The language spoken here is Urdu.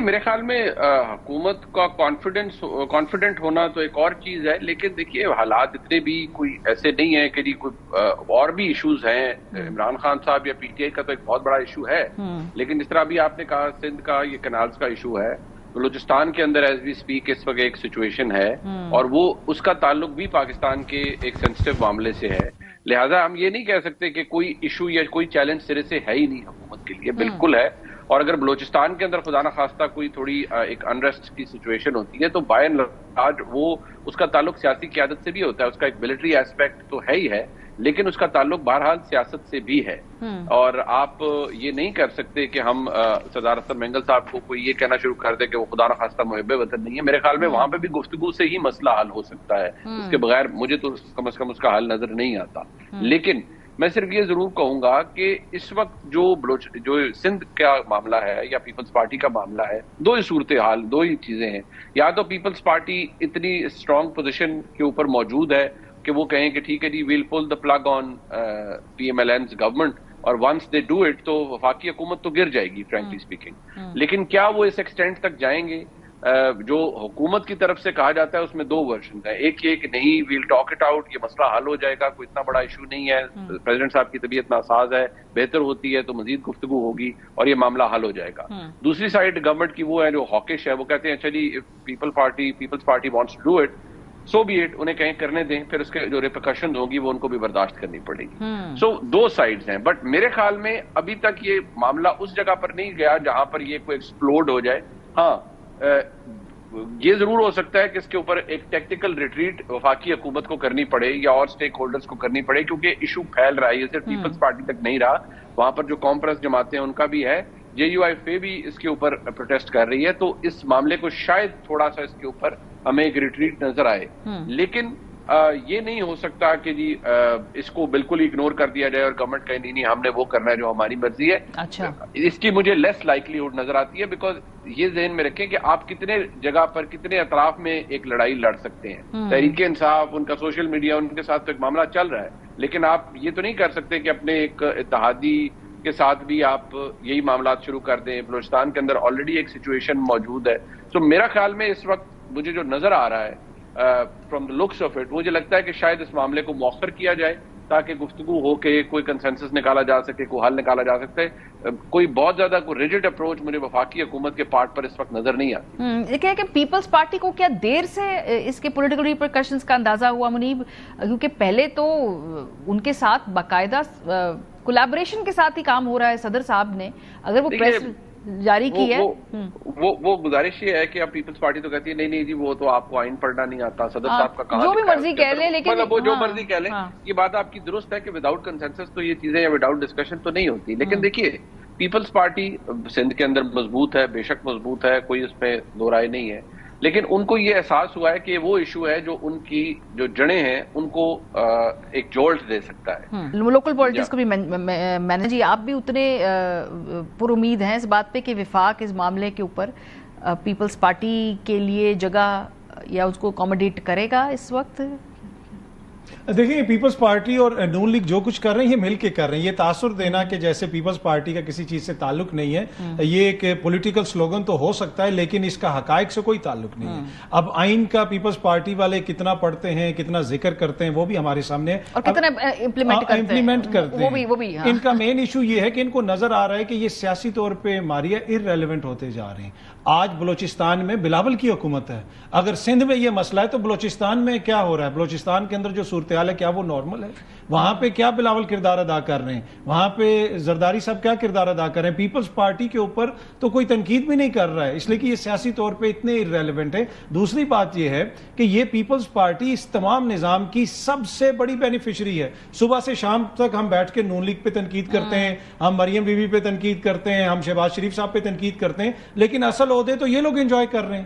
میرے خیال میں حکومت کا کانفیڈنٹ ہونا تو ایک اور چیز ہے، لیکن دیکھیے حالات اتنے بھی کوئی ایسے نہیں ہیں کہ کوئی اور بھی ایشوز ہیں۔ عمران خان صاحب یا پی ٹی آئی کا تو ایک بہت بڑا ایشو ہے، لیکن جس طرح ابھی آپ نے کہا سندھ کا یہ کنالز کا ایشو ہے، بلوچستان کے اندر ایز وی اسپیک اس وقت ایک سچویشن ہے، اور وہ اس کا تعلق بھی پاکستان کے ایک سینسٹیو معاملے سے ہے۔ لہٰذا ہم یہ نہیں کہہ سکتے کہ کوئی ایشو یا کوئی چیلنج سرے سے ہے ہی نہیں حکومت کے لیے، بالکل ہے۔ اور اگر بلوچستان کے اندر خدا نخواستہ کوئی تھوڑی ایک انریسٹ کی سچویشن ہوتی ہے تو بائی اینڈ لارج وہ اس کا تعلق سیاسی قیادت سے بھی ہوتا ہے، اس کا ایک ملٹری ایسپیکٹ تو ہے ہی ہے، لیکن اس کا تعلق بہرحال سیاست سے بھی ہے۔ اور آپ یہ نہیں کر سکتے کہ ہم سردار حسن مینگل صاحب کو کوئی یہ کہنا شروع کر دیں کہ وہ خدا نخواستہ محب وطن نہیں ہے۔ میرے خیال میں وہاں پہ بھی گفتگو سے ہی مسئلہ حل ہو سکتا ہے، اس کے بغیر مجھے تو کم از کم اس کا حل نظر نہیں آتا۔ لیکن میں صرف یہ ضرور کہوں گا کہ اس وقت جو سندھ کا معاملہ ہے یا پیپلز پارٹی کا معاملہ ہے، دو ہی صورتحال، دو ہی چیزیں ہیں۔ یا تو پیپلز پارٹی اتنی اسٹرانگ پوزیشن کے اوپر موجود ہے کہ وہ کہیں کہ ٹھیک ہے جی ویل پل دا پلگ آن پی ایم ایل این's گورنمنٹ، اور ونس دے ڈو اٹ تو وفاقی حکومت تو گر جائے گی فرینکلی اسپیکنگ۔ لیکن کیا وہ اس ایکسٹینٹ تک جائیں گے؟ جو حکومت کی طرف سے کہا جاتا ہے اس میں دو ورژن ہیں، ایک یہ کہ نہیں ویل ٹاک اٹ آؤٹ، یہ مسئلہ حل ہو جائے گا، کوئی اتنا بڑا ایشو نہیں ہے، پریزیڈنٹ صاحب کی طبیعت ناساز ہے، بہتر ہوتی ہے تو مزید گفتگو ہوگی اور یہ معاملہ حل ہو جائے گا۔ دوسری سائڈ گورنمنٹ کی وہ ہے جو ہاکش ہے، وہ کہتے ہیں چلی Peoples Party wants to do it so be it, انہیں کہیں کرنے دیں، پھر اس کے جو ریپرکشن ہوگی وہ ان کو بھی برداشت کرنی پڑے گی۔ سو دو سائڈز ہیں، بٹ میرے خیال میں ابھی تک یہ معاملہ اس جگہ پر نہیں گیا جہاں پر یہ کوئی ایکسپلوڈ ہو جائے۔ ہاں یہ ضرور ہو سکتا ہے کہ اس کے اوپر ایک ٹیکٹیکل ریٹریٹ وفاقی حکومت کو کرنی پڑے یا اور سٹیک ہولڈرز کو کرنی پڑے، کیونکہ ایشو پھیل رہا ہے، یہ صرف پیپلز پارٹی تک نہیں رہا، وہاں پر جو کانفرنس جماعتیں ان کا بھی ہے، جے یو آئی ایف بھی اس کے اوپر پروٹیسٹ کر رہی ہے، تو اس معاملے کو شاید تھوڑا سا اس کے اوپر ہمیں ایک ریٹریٹ نظر آئے۔ لیکن یہ نہیں ہو سکتا کہ جی اس کو بالکل اگنور کر دیا جائے اور گورنمنٹ کہے نہیں ہم نے وہ کرنا ہے جو ہماری مرضی ہے۔ اس کی مجھے لیس لائکلی ہوڈ نظر آتی ہے، بیکاز یہ ذہن میں رکھیں کہ آپ کتنے جگہ پر کتنے اطراف میں ایک لڑائی لڑ سکتے ہیں۔ تحریک انصاف، ان کا سوشل میڈیا، ان کے ساتھ تو ایک معاملہ چل رہا ہے، لیکن آپ یہ تو نہیں کر سکتے کہ اپنے ایک اتحادی کے ساتھ بھی آپ یہی معاملات شروع کر دیں۔ بلوچستان کے اندر آلریڈی ایک سچویشن موجود ہے، تو میرا خیال میں اس وقت مجھے جو نظر آ رہا ہے from the looks of it, مجھے لگتا ہے کہ شاید اس معاملے کو مؤخر کیا جائے تاکہ گفتگو ہو کے کوئی کنسنسس نکالا جا سکے، کوئی حل نکالا جا سکتا ہے۔ کوئی بہت زیادہ کوئی ریجڈ اپروچ مجھے وفاقی حکومت کے پارٹ پر اس وقت نظر نہیں آتی۔ یہ کہ پیپلز پارٹی کو کیا دیر سے اس کے پولیٹیکل ریپرکشنز کا اندازہ ہوا منیب؟ کیونکہ پہلے تو ان کے ساتھ باقاعدہ کولیبریشن کے ساتھ ہی کام ہو رہا ہے، صدر صاحب نے اگر وہ پریس جاری کی ہے، وہ گزارش یہ ہے کہ اب پیپلز پارٹی تو کہتی ہے نہیں جی وہ تو آپ کو آئین پڑھنا نہیں آتا، صدر صاحب کا کہاں جو بھی مرضی کہہ لیں، لیکن مطلب وہ جو مرضی کہہ لیں، یہ بات آپ کی درست ہے کہ وداؤٹ کنسنسس تو یہ چیزیں یا وداؤٹ ڈسکشن تو نہیں ہوتی۔ لیکن دیکھیے پیپلز پارٹی سندھ کے اندر مضبوط ہے، بے شک مضبوط ہے، کوئی اس پہ دو رائے نہیں ہے، لیکن ان کو یہ احساس ہوا ہے کہ وہ ایشو ہے جو ان کی جو جڑیں ہیں ان کو ایک جولٹ دے سکتا ہے۔ لوکل پالیٹکس کو بھی مینج، جی آپ بھی اتنے پر امید ہیں اس بات پہ کہ وفاق اس معاملے کے اوپر پیپلز پارٹی کے لیے جگہ یا اس کو اکوموڈیٹ کرے گا اس وقت؟ دیکھیں پیپلز پارٹی اور نون لیگ جو کچھ کر رہے ہیں یہ مل کے کر رہے ہیں۔ یہ تاثر دینا کہ جیسے پیپلز پارٹی کا کسی چیز سے تعلق نہیں ہے، یہ ایک پولیٹیکل سلوگن تو ہو سکتا ہے لیکن اس کا حقائق سے کوئی تعلق نہیں ہے۔ اب آئین کا پیپلز پارٹی والے کتنا پڑھتے ہیں، کتنا ذکر کرتے ہیں، وہ بھی ہمارے سامنے ہے، اور کتنا امپلیمنٹ کرتے ہیں، وہ بھی ان کا مین ایشو یہ ہے کہ ان کو نظر آ رہا ہے کہ یہ سیاسی طور پہ ماریا ارریلیونٹ ہوتے جا رہے ہیں۔ آج بلوچستان میں بلاول کی حکومت ہے، اگر سندھ میں یہ مسئلہ ہے تو بلوچستان میں کیا ہو رہا ہے؟ بلوچستان کے اندر جو صورتحال ہے کیا وہ نارمل ہے؟ وہاں پہ کیا بلاول کردار ادا کر رہے ہیں؟ وہاں پہ زرداری صاحب کیا کردار ادا کر رہے ہیں؟ پیپلز پارٹی کے اوپر تو کوئی تنقید بھی نہیں کر رہا ہے، اس لیے کہ یہ سیاسی طور پہ اتنے ارریلیونٹ ہے۔ دوسری بات یہ ہے کہ یہ پیپلز پارٹی اس تمام نظام کی سب سے بڑی بینیفیشری ہے۔ صبح سے شام تک ہم بیٹھ کے نون لیگ پہ تنقید کرتے ہیں، ہم مریم بی بی پہ تنقید کرتے ہیں، ہم شہباز شریف صاحب پہ تنقید کرتے ہیں، لیکن اصل عہدے تو یہ لوگ انجوائے کر رہے ہیں۔